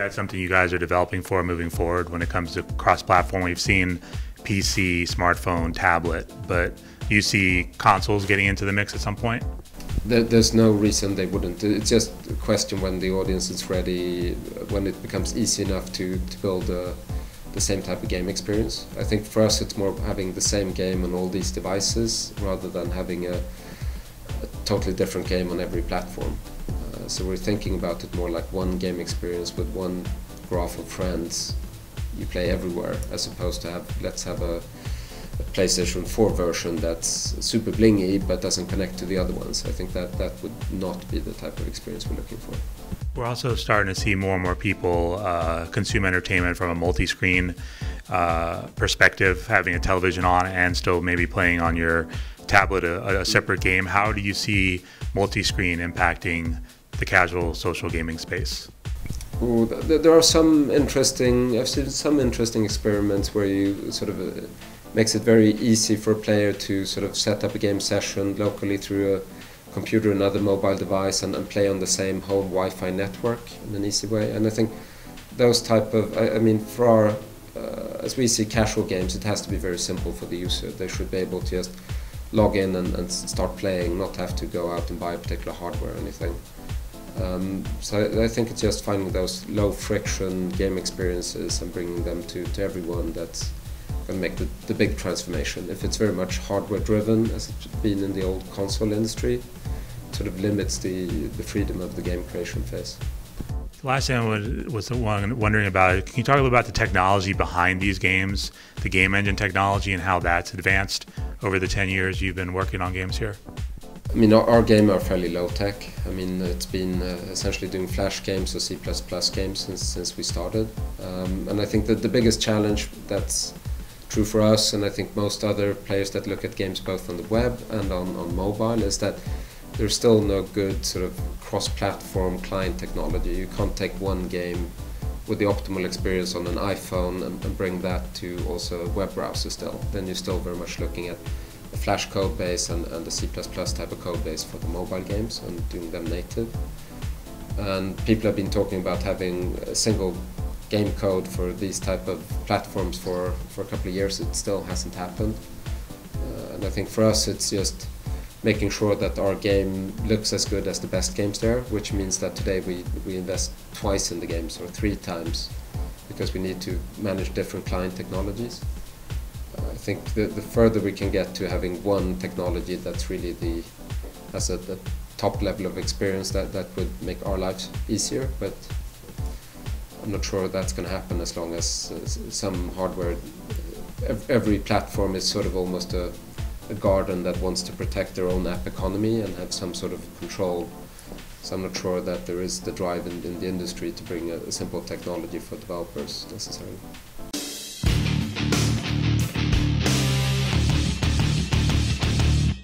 that's something you guys are developing for moving forward when it comes to cross-platform? We've seen PC, smartphone, tablet, but do you see consoles getting into the mix at some point? There's no reason they wouldn't. It's just a question when the audience is ready, when it becomes easy enough to build the same type of game experience. I think for us it's more having the same game on all these devices rather than having a totally different game on every platform. So we're thinking about it more like one game experience with one graph of friends you play everywhere, as opposed to let's have a PlayStation 4 version that's super blingy but doesn't connect to the other ones. I think that would not be the type of experience we're looking for. We're also starting to see more and more people consume entertainment from a multi-screen perspective, having a television on and still maybe playing on your tablet a separate game. How do you see multi-screen impacting the casual social gaming space? Ooh, there are I've seen some interesting experiments where you sort of makes it very easy for a player to sort of set up a game session locally through a computer, another mobile device, and play on the same home Wi-Fi network in an easy way. And I think those type of, I mean, for our, as we see casual games, it has to be very simple for the user. They should be able to just log in and start playing, not have to go out and buy a particular hardware or anything. So I think it's just finding those low friction game experiences and bringing them to everyone that's going to make the big transformation. If it's very much hardware driven, as it's been in the old console industry, it sort of limits the freedom of the game creation phase. The last thing I was wondering about, can you talk a little about the technology behind these games, the game engine technology, and how that's advanced over the 10 years you've been working on games here? I mean, our games are fairly low tech. I mean, it's been essentially doing Flash games or C++ games since we started. And I think that the biggest challenge that's true for us, and I think most other players that look at games both on the web and on mobile, is that there's still no good sort of cross-platform client technology. You can't take one game with the optimal experience on an iPhone and bring that to also a web browser still. Then you're still very much looking at a Flash code base and the C++ type of code base for the mobile games and doing them native. And people have been talking about having a single game code for these type of platforms for a couple of years. It still hasn't happened. And I think for us it's just making sure that our game looks as good as the best games there, which means that today we invest twice in the games or 3 times because we need to manage different client technologies. I think the further we can get to having one technology that's really has the top level of experience, that would make our lives easier, but I'm not sure that's going to happen as long as some hardware, every platform is sort of almost a garden that wants to protect their own app economy and have some sort of control. So I'm not sure that there is the drive in the industry to bring a simple technology for developers necessarily.